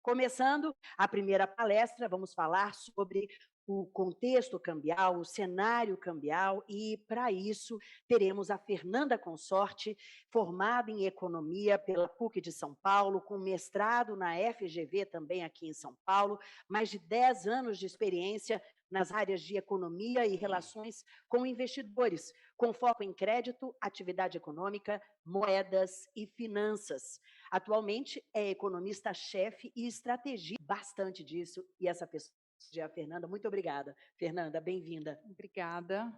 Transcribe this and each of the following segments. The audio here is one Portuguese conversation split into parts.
Começando a primeira palestra, vamos falar sobre o contexto cambial, o cenário cambial, e para isso teremos a Fernanda Consorte, formada em economia pela PUC de São Paulo, com mestrado na FGV também aqui em São Paulo, mais de 10 anos de experiência nas áreas de economia e relações com investidores, com foco em crédito, atividade econômica, moedas e finanças. Atualmente é economista-chefe e estrategista bastante disso, e essa pessoa é a Fernanda. Muito obrigada. Fernanda, bem-vinda. Obrigada.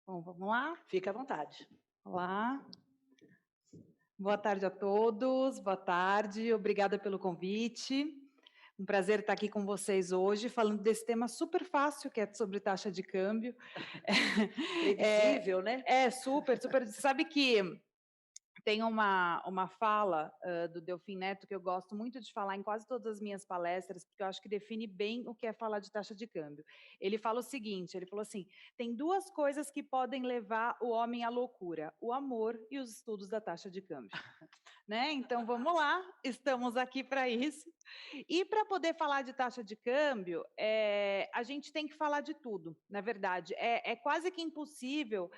Bom, vamos lá? Fica à vontade. Olá. Boa tarde a todos, boa tarde, obrigada pelo convite. Um prazer estar aqui com vocês hoje, falando desse tema super fácil, que é sobre taxa de câmbio. Previsível, né? Super. Você sabe que tem uma fala do Delfim Neto que eu gosto muito de falar em quase todas as minhas palestras, porque eu acho que define bem o que é falar de taxa de câmbio. Ele fala o seguinte, ele falou assim, tem duas coisas que podem levar o homem à loucura, o amor e os estudos da taxa de câmbio. Né? Então, vamos lá, estamos aqui para isso. E para poder falar de taxa de câmbio, a gente tem que falar de tudo, na verdade. É quase que impossível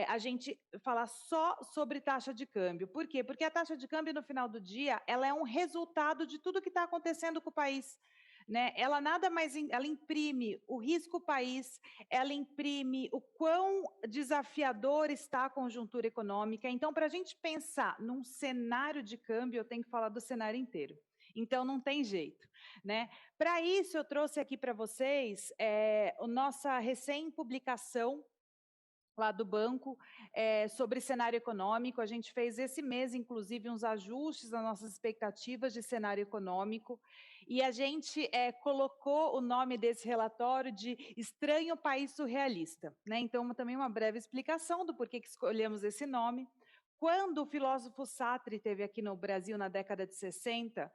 a gente falar só sobre taxa de câmbio. Por quê? Porque a taxa de câmbio, no final do dia, ela é um resultado de tudo que está acontecendo com o país. Né? Ela nada mais, ela imprime o risco país, ela imprime o quão desafiador está a conjuntura econômica. Então, para a gente pensar num cenário de câmbio, eu tenho que falar do cenário inteiro. Então, não tem jeito. Né? Para isso, eu trouxe aqui para vocês a nossa recém-publicação lá do banco, sobre cenário econômico. A gente fez esse mês, inclusive, uns ajustes nas nossas expectativas de cenário econômico, e a gente colocou o nome desse relatório de Estranho País Surrealista. Né? Então, também uma breve explicação do porquê que escolhemos esse nome. Quando o filósofo Sartre esteve aqui no Brasil na década de 60,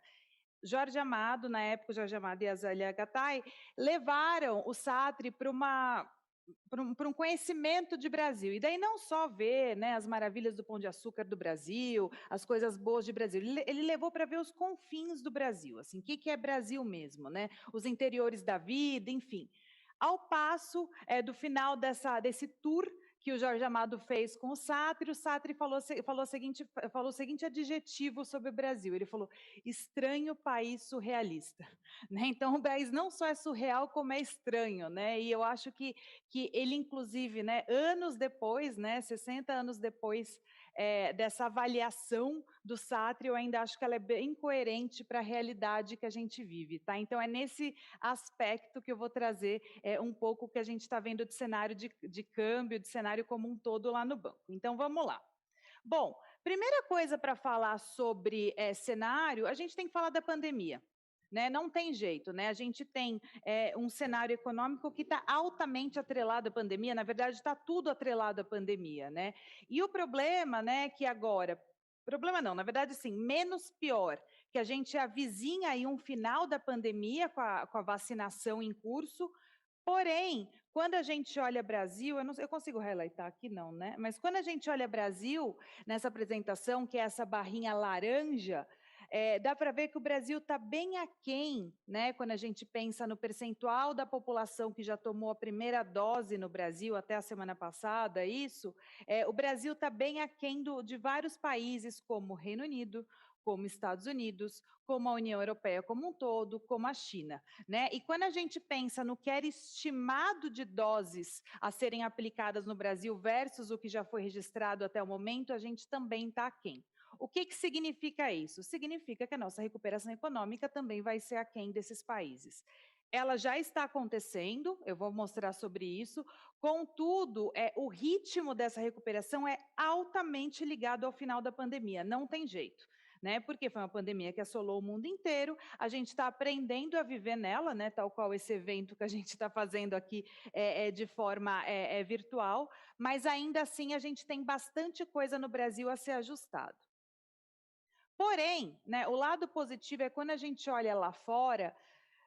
Jorge Amado, na época, Jorge Amado e Azália Gattai, levaram o Sartre para um conhecimento de Brasil. E daí não só ver, né, as maravilhas do Pão de Açúcar do Brasil, as coisas boas de Brasil, ele levou para ver os confins do Brasil, assim, o que é Brasil mesmo, né? Os interiores da vida, enfim. Ao passo do final desse tour que o Jorge Amado fez com o Sartre falou o seguinte adjetivo sobre o Brasil, ele falou, estranho país surrealista. Né? Então, o país não só é surreal, como é estranho, né? E eu acho que ele, inclusive, né, anos depois, né, 60 anos depois dessa avaliação do Sartre, eu ainda acho que ela é bem coerente para a realidade que a gente vive. Tá? Então, é nesse aspecto que eu vou trazer um pouco o que a gente está vendo de cenário de câmbio, de cenário como um todo lá no banco. Então, vamos lá. Bom, primeira coisa para falar sobre cenário, a gente tem que falar da pandemia. Né? Não tem jeito, né? A gente tem um cenário econômico que está altamente atrelado à pandemia, na verdade está tudo atrelado à pandemia, né? E o problema, né, que agora, problema não, na verdade sim, menos pior, que a gente avizinha aí um final da pandemia com a vacinação em curso, porém, quando a gente olha Brasil, eu consigo highlightar aqui não, né? Mas quando a gente olha Brasil, nessa apresentação, que é essa barrinha laranja, dá para ver que o Brasil está bem aquém, né? Quando a gente pensa no percentual da população que já tomou a primeira dose no Brasil até a semana passada, o Brasil está bem aquém de vários países, como o Reino Unido, como Estados Unidos, como a União Europeia como um todo, como a China. Né? E quando a gente pensa no que era estimado de doses a serem aplicadas no Brasil versus o que já foi registrado até o momento, a gente também está aquém. O que significa isso? Significa que a nossa recuperação econômica também vai ser aquém desses países. Ela já está acontecendo, eu vou mostrar sobre isso, contudo, o ritmo dessa recuperação é altamente ligado ao final da pandemia, não tem jeito. Né? Porque foi uma pandemia que assolou o mundo inteiro, a gente está aprendendo a viver nela, né? Tal qual esse evento que a gente está fazendo aqui de forma virtual, mas ainda assim a gente tem bastante coisa no Brasil a ser ajustado. Porém, né, o lado positivo é quando a gente olha lá fora,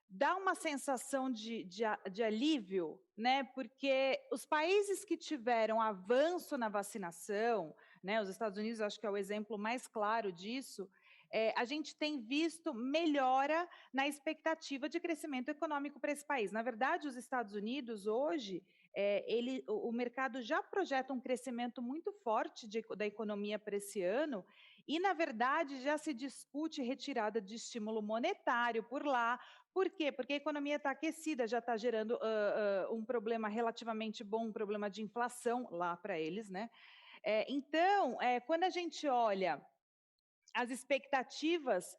dá uma sensação de alívio, né? Porque os países que tiveram avanço na vacinação, né, os Estados Unidos acho que é o exemplo mais claro disso, a gente tem visto melhora na expectativa de crescimento econômico para esse país. Na verdade, os Estados Unidos, hoje, o mercado já projeta um crescimento muito forte da economia para esse ano, e, na verdade, já se discute retirada de estímulo monetário por lá. Por quê? Porque a economia está aquecida, já está gerando um problema relativamente bom, um problema de inflação lá para eles, né? Então, quando a gente olha as expectativas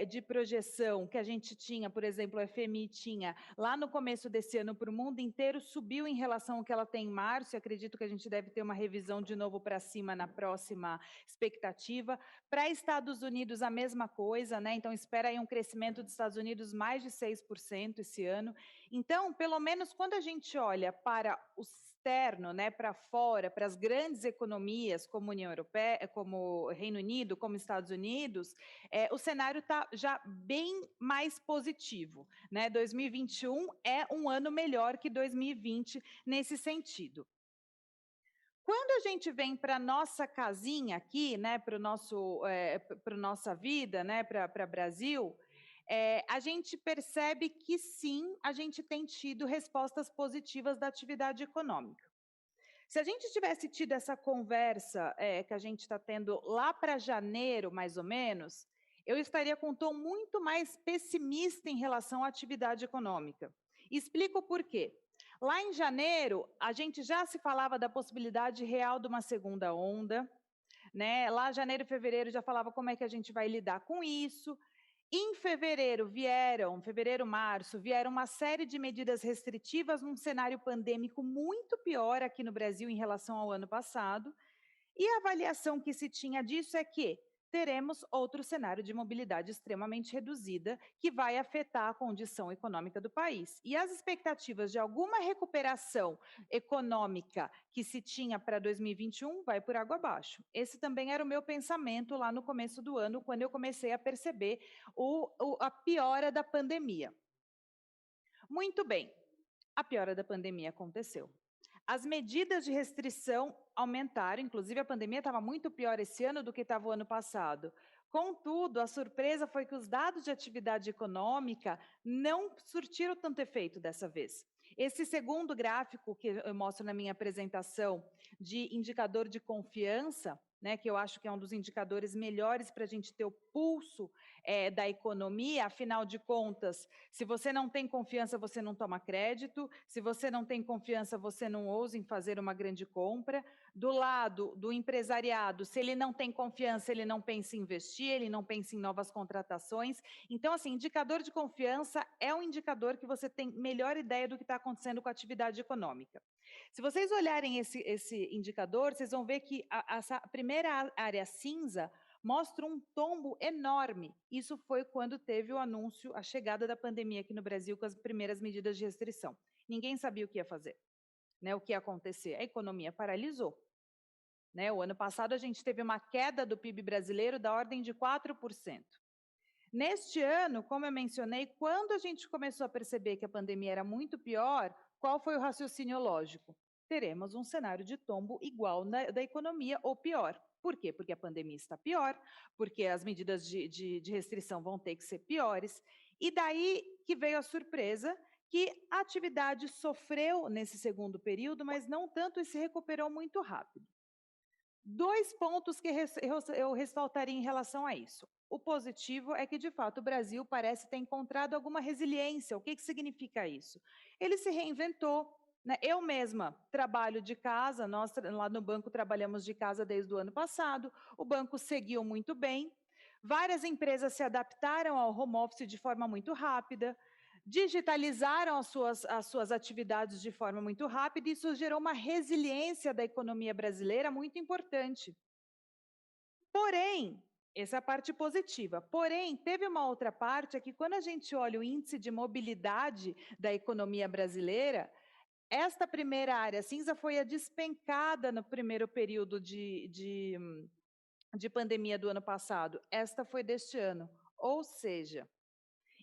de projeção que a gente tinha, por exemplo, o FMI tinha lá no começo desse ano para o mundo inteiro, subiu em relação ao que ela tem em março, e acredito que a gente deve ter uma revisão de novo para cima na próxima expectativa. Para Estados Unidos, a mesma coisa, né? Então, espera aí um crescimento dos Estados Unidos mais de 6% esse ano. Então, pelo menos quando a gente olha para o externo, né, para fora, para as grandes economias como União Europeia, como Reino Unido, como Estados Unidos, o cenário está já bem mais positivo, né? 2021 é um ano melhor que 2020 nesse sentido. Quando a gente vem para nossa casinha aqui, né, para nossa vida, né, para Brasil, a gente percebe que sim, a gente tem tido respostas positivas da atividade econômica. Se a gente tivesse tido essa conversa que a gente está tendo lá para janeiro, mais ou menos, eu estaria com um tom muito mais pessimista em relação à atividade econômica. Explico por quê. Lá em janeiro, a gente já se falava da possibilidade real de uma segunda onda, né? Lá janeiro e fevereiro já falava como é que a gente vai lidar com isso. Em fevereiro, março, vieram uma série de medidas restritivas num cenário pandêmico muito pior aqui no Brasil em relação ao ano passado. E a avaliação que se tinha disso é que teremos outro cenário de mobilidade extremamente reduzida, que vai afetar a condição econômica do país. E as expectativas de alguma recuperação econômica que se tinha para 2021 vai por água abaixo. Esse também era o meu pensamento lá no começo do ano, quando eu comecei a perceber a piora da pandemia. Muito bem, a piora da pandemia aconteceu. As medidas de restrição aumentaram, inclusive a pandemia estava muito pior esse ano do que estava o ano passado. Contudo, a surpresa foi que os dados de atividade econômica não surtiram tanto efeito dessa vez. Esse segundo gráfico que eu mostro na minha apresentação de indicador de confiança, né, que eu acho que é um dos indicadores melhores para a gente ter o pulso da economia, afinal de contas, se você não tem confiança, você não toma crédito. Se você não tem confiança, você não ousa em fazer uma grande compra. Do lado do empresariado, se ele não tem confiança, ele não pensa em investir, ele não pensa em novas contratações. Então, assim, indicador de confiança é um indicador que você tem melhor ideia do que está acontecendo com a atividade econômica. Se vocês olharem esse indicador, vocês vão ver que essa primeira área cinza mostra um tombo enorme. Isso foi quando teve o anúncio, a chegada da pandemia aqui no Brasil com as primeiras medidas de restrição. Ninguém sabia o que ia fazer, né, o que ia acontecer. A economia paralisou. Né? O ano passado a gente teve uma queda do PIB brasileiro da ordem de 4%. Neste ano, como eu mencionei, quando a gente começou a perceber que a pandemia era muito pior, qual foi o raciocínio lógico? Teremos um cenário de tombo igual da economia ou pior. Por quê? Porque a pandemia está pior, porque as medidas de restrição vão ter que ser piores. E daí que veio a surpresa que a atividade sofreu nesse segundo período, mas não tanto e se recuperou muito rápido. Dois pontos que eu ressaltaria em relação a isso. O positivo é que, de fato, o Brasil parece ter encontrado alguma resiliência. O que significa isso? Ele se reinventou. Né? Eu mesma trabalho de casa, nós lá no banco trabalhamos de casa desde o ano passado, o banco seguiu muito bem, várias empresas se adaptaram ao home office de forma muito rápida, digitalizaram as suas atividades de forma muito rápida, e isso gerou uma resiliência da economia brasileira muito importante. Porém, essa é a parte positiva. Porém, teve uma outra parte, é que quando a gente olha o índice de mobilidade da economia brasileira, esta primeira área cinza foi a despencada no primeiro período de pandemia do ano passado. Esta foi deste ano. Ou seja,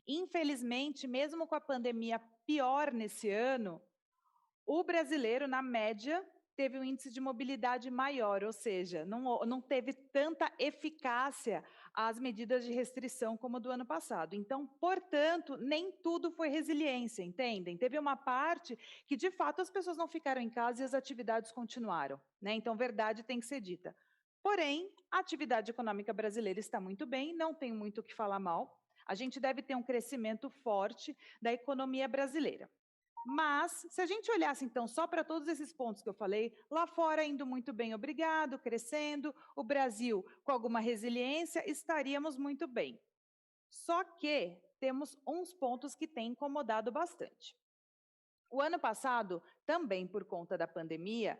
infelizmente, mesmo com a pandemia pior nesse ano, o brasileiro, na média, teve um índice de mobilidade maior, ou seja, não teve tanta eficácia às medidas de restrição como do ano passado. Então, portanto, nem tudo foi resiliência, entendem? Teve uma parte que, de fato, as pessoas não ficaram em casa e as atividades continuaram, né? Então, verdade tem que ser dita. Porém, a atividade econômica brasileira está muito bem, não tem muito o que falar mal. A gente deve ter um crescimento forte da economia brasileira. Mas, se a gente olhasse, então, só para todos esses pontos que eu falei, lá fora indo muito bem, obrigado, crescendo, o Brasil com alguma resiliência, estaríamos muito bem. Só que temos uns pontos que têm incomodado bastante. O ano passado, também por conta da pandemia,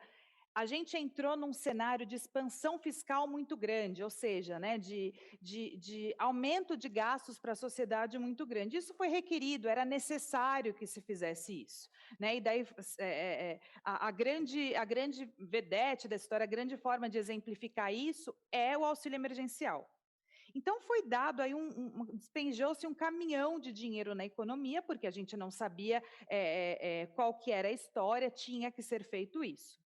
a gente entrou num cenário de expansão fiscal muito grande, ou seja, né, de aumento de gastos para a sociedade muito grande. Isso foi requerido, era necessário que se fizesse isso. Né? E daí a grande vedete da história, a grande forma de exemplificar isso é o auxílio emergencial. Então foi dado aí despejou-se um caminhão de dinheiro na economia, porque a gente não sabia qual que era a história, tinha que ser feito isso.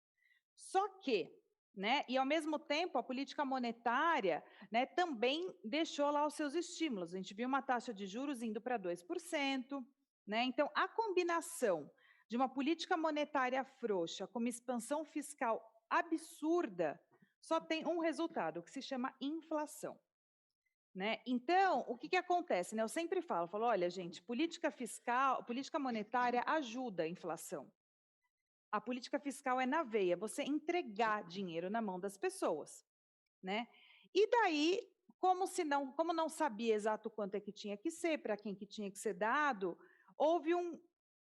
Só que, né, e ao mesmo tempo a política monetária, né, também deixou lá os seus estímulos. A gente viu uma taxa de juros indo para 2%, né? Então a combinação de uma política monetária frouxa com uma expansão fiscal absurda só tem um resultado, que se chama inflação. Né? Então, o que acontece? Né? Eu sempre falo, olha, gente, política fiscal, política monetária ajuda a inflação. A política fiscal é na veia, você entregar dinheiro na mão das pessoas, né? E daí, como não sabia exato quanto é que tinha que ser, para quem que tinha que ser dado, houve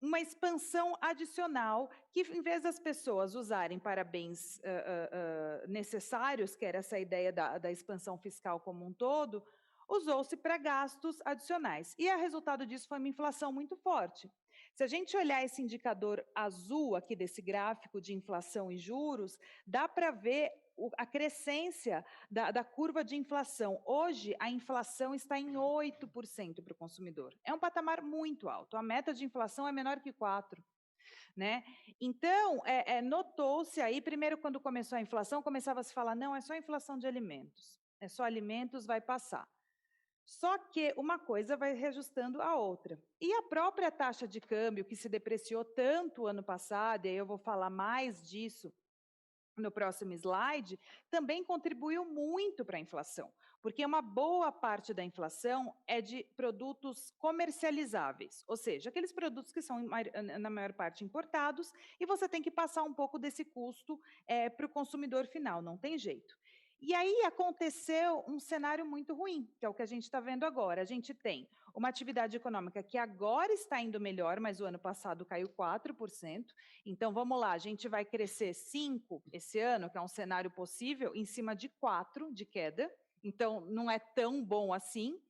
uma expansão adicional que, em vez das pessoas usarem para bens necessários, que era essa ideia da expansão fiscal como um todo, usou-se para gastos adicionais. E o resultado disso foi uma inflação muito forte. Se a gente olhar esse indicador azul aqui desse gráfico de inflação e juros, dá para ver a crescência da curva de inflação. Hoje, a inflação está em 8% para o consumidor. É um patamar muito alto. A meta de inflação é menor que 4%. Né? Então, notou-se aí, primeiro, quando começou a inflação, começava a se falar, não, é só inflação de alimentos. É só alimentos, vai passar. Só que uma coisa vai reajustando a outra. E a própria taxa de câmbio, que se depreciou tanto ano passado, e aí eu vou falar mais disso no próximo slide, também contribuiu muito para a inflação, porque uma boa parte da inflação é de produtos comercializáveis, ou seja, aqueles produtos que são, na maior parte, importados, e você tem que passar um pouco desse custo para o consumidor final, não tem jeito. E aí aconteceu um cenário muito ruim, que é o que a gente está vendo agora. A gente tem uma atividade econômica que agora está indo melhor, mas o ano passado caiu 4%. Então, vamos lá, a gente vai crescer 5% esse ano, que é um cenário possível, em cima de 4% de queda. Então, não é tão bom assim,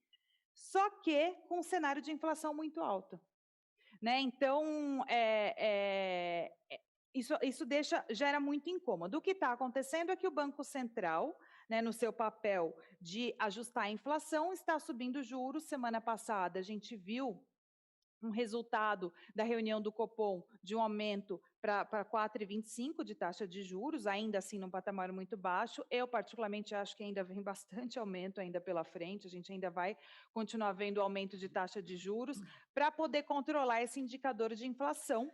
só que com um cenário de inflação muito alto. Né? Então, isso gera muito incômodo. O que está acontecendo é que o Banco Central, né, no seu papel de ajustar a inflação, está subindo juros. Semana passada, a gente viu um resultado da reunião do Copom de um aumento para 4,25% de taxa de juros, ainda assim num patamar muito baixo. Eu, particularmente, acho que ainda vem bastante aumento ainda pela frente, a gente ainda vai continuar vendo aumento de taxa de juros para poder controlar esse indicador de inflação,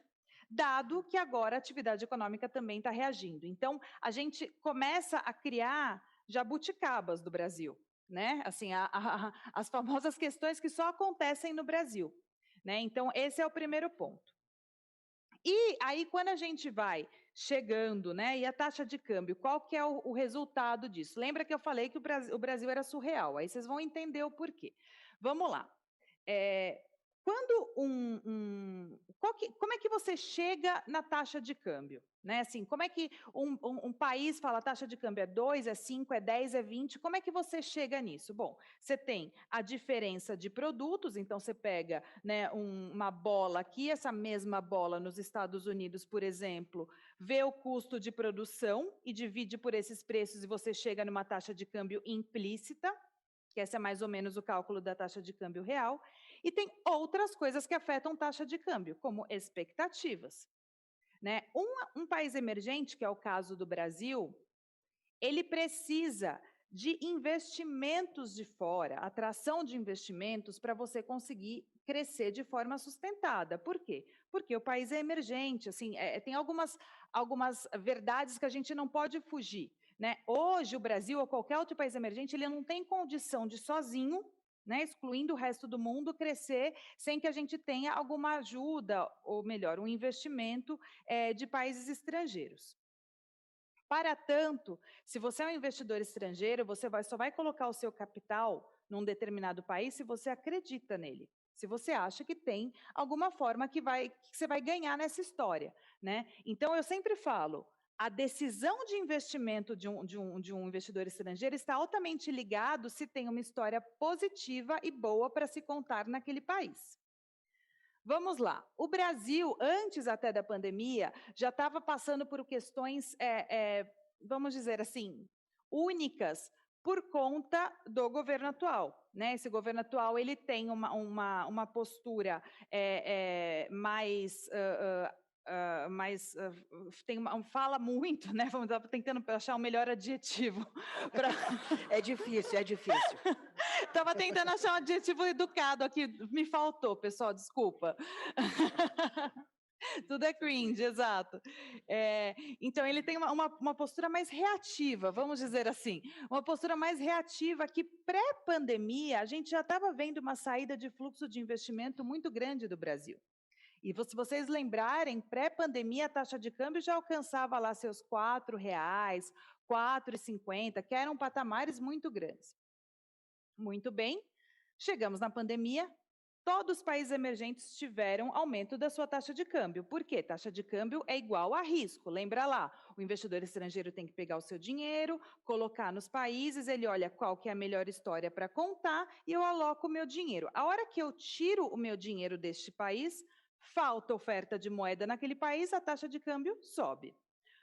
dado que agora a atividade econômica também está reagindo. Então, a gente começa a criar jabuticabas do Brasil, né? Assim, as famosas questões que só acontecem no Brasil. Né? Então, esse é o primeiro ponto. E aí, quando a gente vai chegando, né, e a taxa de câmbio, qual que é o resultado disso? Lembra que eu falei que o Brasil era surreal, aí vocês vão entender o porquê. Vamos lá. Quando como é que você chega na taxa de câmbio? Né? Assim, como é que um país fala taxa de câmbio é 2, é 5, é 10, é 20? Como é que você chega nisso? Bom, você tem a diferença de produtos, então você pega, né, uma bola aqui, essa mesma bola nos Estados Unidos, por exemplo, vê o custo de produção e divide por esses preços e você chega numa taxa de câmbio implícita, que esse é mais ou menos o cálculo da taxa de câmbio real. E tem outras coisas que afetam taxa de câmbio, como expectativas. Né? Um país emergente, que é o caso do Brasil, ele precisa de investimentos de fora, atração de investimentos para você conseguir crescer de forma sustentada. Por quê? Porque o país é emergente, assim, tem algumas verdades que a gente não pode fugir, né? Hoje, o Brasil ou qualquer outro país emergente, ele não tem condição de sozinho, né, excluindo o resto do mundo, crescer sem que a gente tenha alguma ajuda, ou melhor, um investimento de países estrangeiros. Para tanto, se você é um investidor estrangeiro, só vai colocar o seu capital num determinado país se você acredita nele. Se você acha que tem alguma forma que você vai ganhar nessa história, né? Então, eu sempre falo, a decisão de investimento de um investidor estrangeiro está altamente ligado se tem uma história positiva e boa para se contar naquele país. Vamos lá. O Brasil, antes até da pandemia, já estava passando por questões, vamos dizer assim, únicas por conta do governo atual. Né? Esse governo atual ele tem uma postura fala muito, né? Vamos estar tentando achar o melhor adjetivo. Pra... É difícil, é difícil. Estava tentando achar um adjetivo educado aqui, me faltou, pessoal, desculpa. Tudo é cringe, exato. Então, ele tem uma postura mais reativa, vamos dizer assim. Uma postura mais reativa que, pré-pandemia, a gente já estava vendo uma saída de fluxo de investimento muito grande do Brasil. E se vocês lembrarem, pré-pandemia, a taxa de câmbio já alcançava lá seus R$ 4,00, R$ 4,50, que eram patamares muito grandes. Muito bem, chegamos na pandemia, todos os países emergentes tiveram aumento da sua taxa de câmbio. Por quê? Taxa de câmbio é igual a risco. Lembra lá, o investidor estrangeiro tem que pegar o seu dinheiro, colocar nos países, ele olha qual que é a melhor história para contar e eu aloco o meu dinheiro. A hora que eu tiro o meu dinheiro deste país, falta oferta de moeda naquele país, a taxa de câmbio sobe.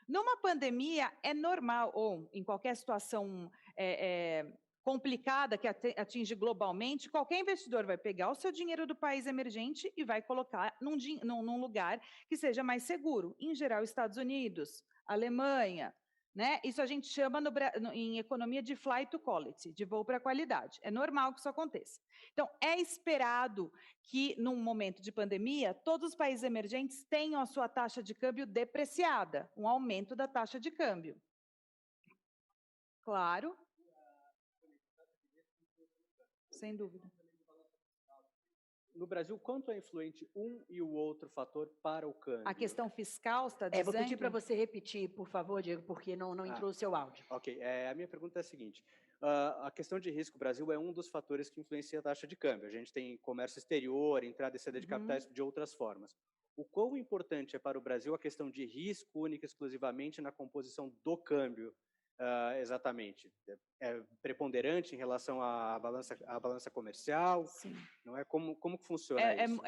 Numa pandemia, é normal, ou em qualquer situação complicada que atinge globalmente, qualquer investidor vai pegar o seu dinheiro do país emergente e vai colocar num lugar que seja mais seguro. Em geral, Estados Unidos, Alemanha, né? Isso a gente chama em economia de flight to quality, de voo para qualidade. É normal que isso aconteça. Então, é esperado que, num momento de pandemia, todos os países emergentes tenham a sua taxa de câmbio depreciada, um aumento da taxa de câmbio. Claro. Sem dúvida. No Brasil, quanto é influente um e o outro fator para o câmbio? A questão fiscal, está dizendo? Vou pedir para você repetir, por favor, Diego, porque não entrou o seu áudio. Ok, a minha pergunta é a seguinte, a questão de risco, o Brasil é um dos fatores que influencia a taxa de câmbio. A gente tem comércio exterior, entrada e saída de capitais de outras formas. O quão importante é para o Brasil a questão de risco única e exclusivamente na composição do câmbio? Exatamente. É preponderante em relação à balança comercial? Sim. Não é? Como que funciona isso?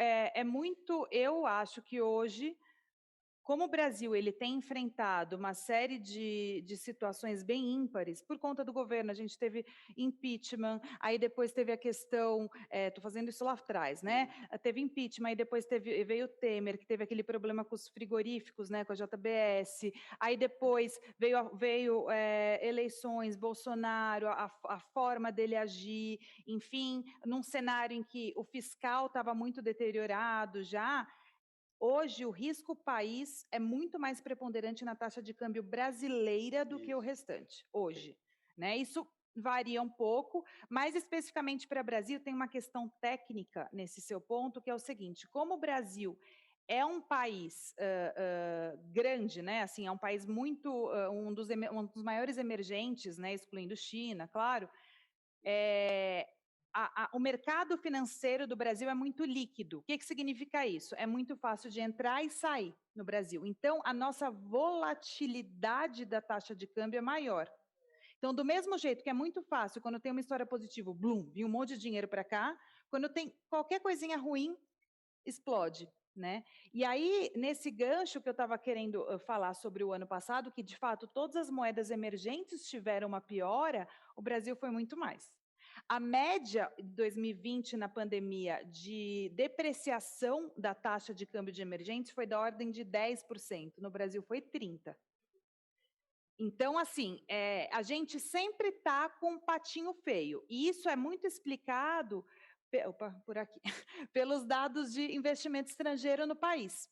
Muito, eu acho que hoje, como o Brasil ele tem enfrentado uma série de situações bem ímpares, por conta do governo, a gente teve impeachment, aí depois teve a questão, estou fazendo isso lá atrás, né? Teve impeachment, aí depois veio o Temer, que teve aquele problema com os frigoríficos, né, com a JBS, aí depois veio eleições, Bolsonaro, a forma dele agir, enfim, num cenário em que o fiscal estava muito deteriorado já. Hoje, o risco país é muito mais preponderante na taxa de câmbio brasileira do que o restante, hoje. Né? Isso varia um pouco, mais especificamente para o Brasil, tem uma questão técnica nesse seu ponto, que é o seguinte, como o Brasil é um país grande, né? Assim, é um país muito, um dos maiores emergentes, né? Excluindo China, claro, o mercado financeiro do Brasil é muito líquido. O que significa isso? É muito fácil de entrar e sair no Brasil. Então, a nossa volatilidade da taxa de câmbio é maior. Então, do mesmo jeito que é muito fácil, quando tem uma história positiva, blum, vem um monte de dinheiro para cá, quando tem qualquer coisinha ruim, explode. Né? E aí, nesse gancho que eu estava querendo falar sobre o ano passado, que de fato todas as moedas emergentes tiveram uma piora, o Brasil foi muito mais. A média de 2020, na pandemia, de depreciação da taxa de câmbio de emergentes foi da ordem de 10%. No Brasil foi 30%. Então, assim, a gente sempre está com um patinho feio. E isso é muito explicado, por aqui, pelos dados de investimento estrangeiro no país.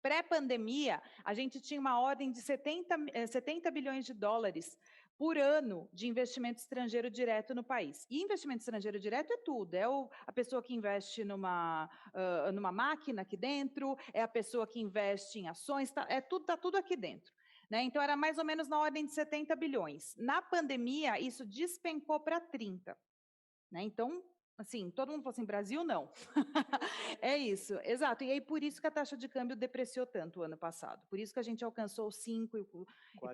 Pré-pandemia, a gente tinha uma ordem de 70 bilhões de dólares por ano de investimento estrangeiro direto no país. E investimento estrangeiro direto é tudo, a pessoa que investe numa máquina aqui dentro, é a pessoa que investe em ações, está tudo aqui dentro. Né? Então, era mais ou menos na ordem de 70 bilhões. Na pandemia, isso despencou para 30. Né? Então, assim, todo mundo falou assim, Brasil não. É isso, exato. E aí, por isso que a taxa de câmbio depreciou tanto o ano passado. Por isso que a gente alcançou 5 e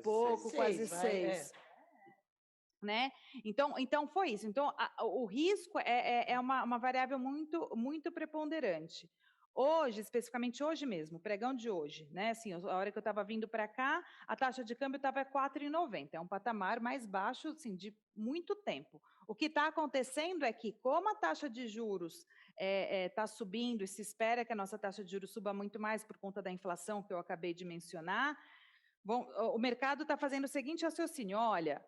pouco, quase 6. Né? Então, foi isso. Então, o risco é uma variável muito, muito preponderante. Hoje, especificamente hoje mesmo, pregão de hoje, né? Assim, a hora que eu estava vindo para cá, a taxa de câmbio estava 4,90. É um patamar mais baixo, assim, de muito tempo. O que está acontecendo é que, como a taxa de juros está subindo e se espera que a nossa taxa de juros suba muito mais por conta da inflação que eu acabei de mencionar, o mercado está fazendo o seguinte raciocínio: olha,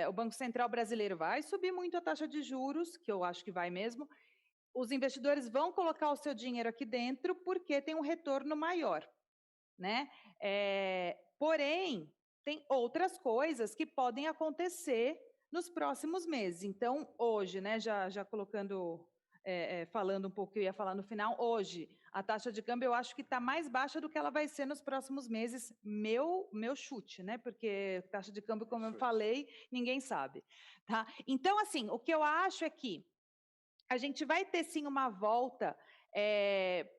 o Banco Central brasileiro vai subir muito a taxa de juros, que eu acho que vai mesmo, os investidores vão colocar o seu dinheiro aqui dentro porque tem um retorno maior, né? Porém, tem outras coisas que podem acontecer nos próximos meses. Então, hoje, né, já colocando, falando um pouco que eu ia falar no final, hoje, a taxa de câmbio eu acho que está mais baixa do que ela vai ser nos próximos meses, meu chute, né? Porque taxa de câmbio, como eu falei, ninguém sabe. Tá? Então, assim, o que eu acho é que a gente vai ter sim uma volta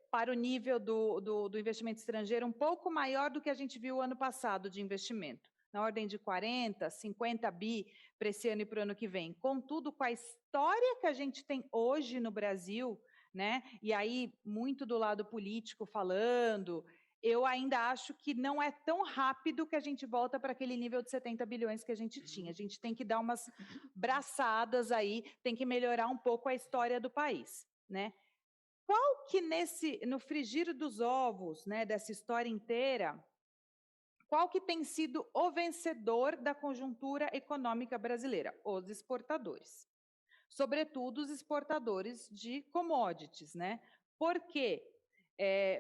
para o nível do investimento estrangeiro um pouco maior do que a gente viu ano passado de investimento, na ordem de 40, 50 bi para esse ano e para o ano que vem. Contudo, com a história que a gente tem hoje no Brasil, né, e aí muito do lado político falando, eu ainda acho que não é tão rápido que a gente volta para aquele nível de 70 bilhões que a gente tinha. A gente tem que dar umas braçadas aí, tem que melhorar um pouco a história do país, né? Qual que no frigir dos ovos, né, dessa história inteira, qual que tem sido o vencedor da conjuntura econômica brasileira? Os exportadores. Sobretudo os exportadores de commodities, né? Por quê?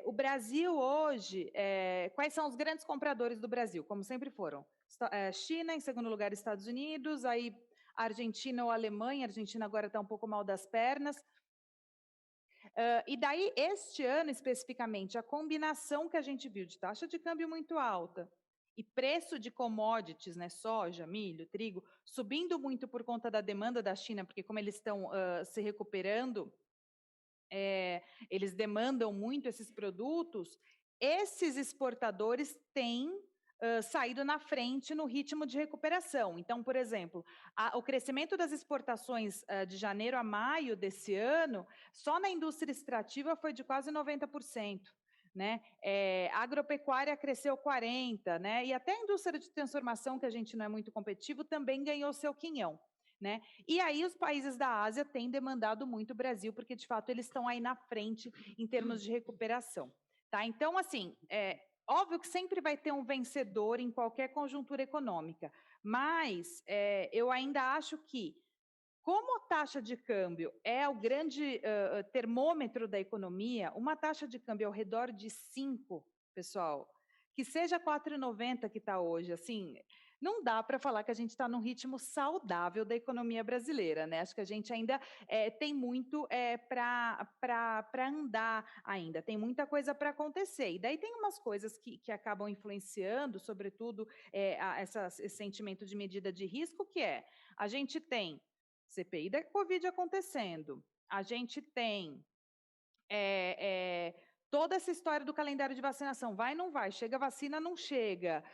O Brasil hoje, quais são os grandes compradores do Brasil? Como sempre foram. China, em segundo lugar, Estados Unidos, aí Argentina ou Alemanha. A Argentina agora está um pouco mal das pernas. E daí, este ano especificamente, a combinação que a gente viu de taxa de câmbio muito alta e preço de commodities, né, soja, milho, trigo, subindo muito por conta da demanda da China, porque como eles estão se recuperando, eles demandam muito esses produtos, esses exportadores têm saído na frente no ritmo de recuperação. Então, por exemplo, o crescimento das exportações de janeiro a maio desse ano, só na indústria extrativa foi de quase 90%. Né? A agropecuária cresceu 40%, né? E até a indústria de transformação, que a gente não é muito competitivo, também ganhou seu quinhão. Né? E aí os países da Ásia têm demandado muito o Brasil, porque de fato eles estão aí na frente em termos de recuperação. Tá? Então, assim, óbvio que sempre vai ter um vencedor em qualquer conjuntura econômica, mas eu ainda acho que, como a taxa de câmbio é o grande termômetro da economia, uma taxa de câmbio ao redor de 5, pessoal, que seja 4,90 que está hoje, assim, não dá para falar que a gente está num ritmo saudável da economia brasileira, né? Acho que a gente ainda tem muito para andar ainda, tem muita coisa para acontecer. E daí tem umas coisas que acabam influenciando, sobretudo esse sentimento de medida de risco, que a gente tem CPI da Covid acontecendo, a gente tem toda essa história do calendário de vacinação, vai, não vai, chega a vacina, não chega.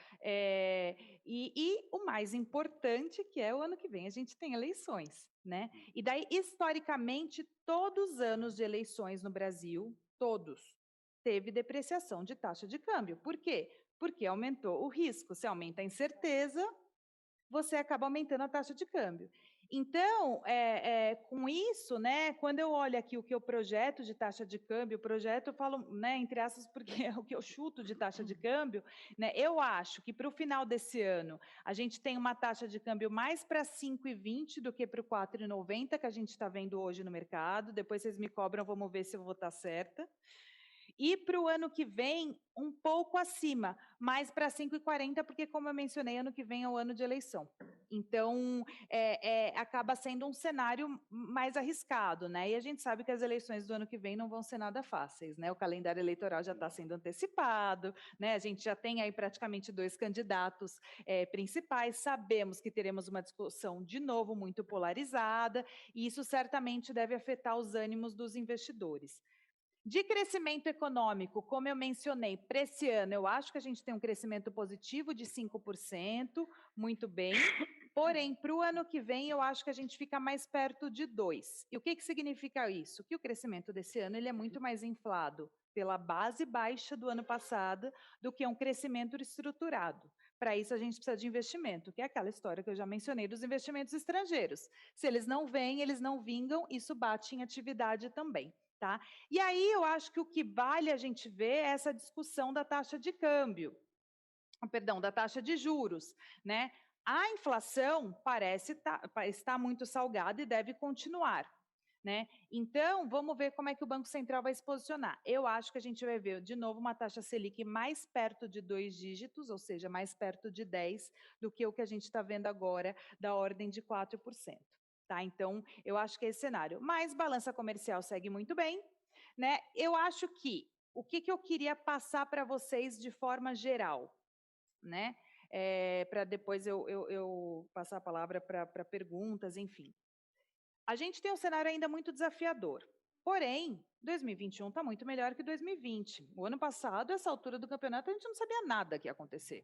E o mais importante, que é o ano que vem, a gente tem eleições, né? E daí, historicamente, todos os anos de eleições no Brasil, todos, teve depreciação de taxa de câmbio. Por quê? Porque aumentou o risco. Se aumenta a incerteza, você acaba aumentando a taxa de câmbio. Então, com isso, né, quando eu olho aqui o que eu projeto de taxa de câmbio, eu falo, né, entre aspas, porque é o que eu chuto de taxa de câmbio, né, eu acho que para o final desse ano a gente tem uma taxa de câmbio mais para 5,20 do que para o 4,90 que a gente está vendo hoje no mercado. Depois vocês me cobram, vamos ver se eu vou estar certa. E para o ano que vem, um pouco acima, mais para 5,40, porque, como eu mencionei, ano que vem é o ano de eleição. Então, acaba sendo um cenário mais arriscado, né? E a gente sabe que as eleições do ano que vem não vão ser nada fáceis, né? O calendário eleitoral já está sendo antecipado, né? A gente já tem aí praticamente 2 candidatos principais, sabemos que teremos uma discussão de novo muito polarizada, e isso certamente deve afetar os ânimos dos investidores. De crescimento econômico, como eu mencionei, para esse ano, eu acho que a gente tem um crescimento positivo de 5%, muito bem. Porém, para o ano que vem, eu acho que a gente fica mais perto de 2%. E o que significa isso? Que o crescimento desse ano ele é muito mais inflado pela base baixa do ano passado do que um crescimento estruturado. Para isso, a gente precisa de investimento, que é aquela história que eu já mencionei dos investimentos estrangeiros. Se eles não vêm, eles não vingam, isso bate em atividade também. Tá? E aí eu acho que o que vale a gente ver é essa discussão da taxa de câmbio, perdão, da taxa de juros, né? A inflação parece estar muito salgada e deve continuar, né? Então, vamos ver como é que o Banco Central vai se posicionar. Eu acho que a gente vai ver, de novo, uma taxa Selic mais perto de 2 dígitos, ou seja, mais perto de 10, do que o que a gente está vendo agora, da ordem de 4%. Tá? Então, eu acho que é esse cenário. Mas balança comercial segue muito bem, né? Eu acho que o que eu queria passar para vocês de forma geral, né? Para depois eu passar a palavra para perguntas, enfim. A gente tem um cenário ainda muito desafiador. Porém, 2021 está muito melhor que 2020. O ano passado, essa altura do campeonato, a gente não sabia nada que ia acontecer.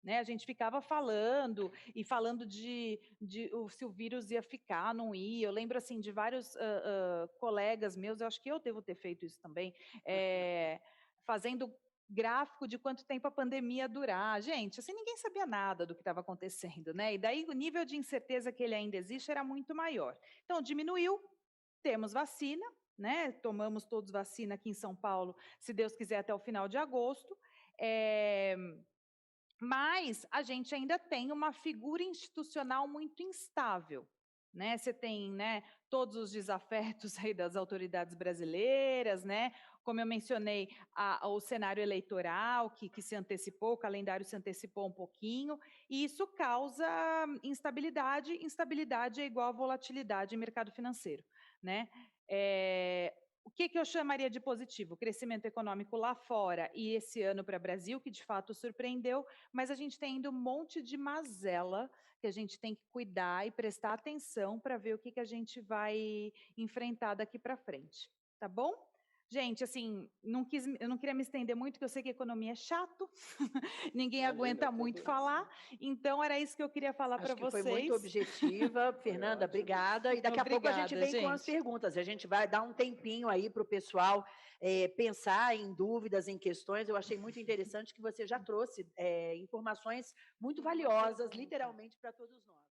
Né, a gente ficava falando se o vírus ia ficar, não ia. Eu lembro assim de vários colegas meus, eu acho que eu devo ter feito isso também, fazendo gráfico de quanto tempo a pandemia ia durar. Gente, assim, ninguém sabia nada do que estava acontecendo, né? E daí o nível de incerteza que ele ainda existe era muito maior. Então, diminuiu, temos vacina, né? Tomamos todos vacina aqui em São Paulo, se Deus quiser, até o final de agosto. Mas a gente ainda tem uma figura institucional muito instável. Né? Você tem, né, todos os desafetos aí das autoridades brasileiras, né? Como eu mencionei, o cenário eleitoral que se antecipou, o calendário se antecipou um pouquinho, e isso causa instabilidade. Instabilidade é igual a volatilidade em mercado financeiro. Né? O que eu chamaria de positivo? O crescimento econômico lá fora e esse ano para o Brasil, que de fato surpreendeu, mas a gente tem ainda um monte de mazela que a gente tem que cuidar e prestar atenção para ver o que a gente vai enfrentar daqui para frente. Tá bom? Gente, assim, eu não queria me estender muito, porque eu sei que economia é chato, ninguém aguenta muito falar, então era isso que eu queria falar para vocês. Acho que foi muito objetiva. Fernanda, obrigada. E daqui a pouco a gente vem com as perguntas. A gente vai dar um tempinho aí para o pessoal pensar em dúvidas, em questões. Eu achei muito interessante que você já trouxe informações muito valiosas, literalmente, para todos nós.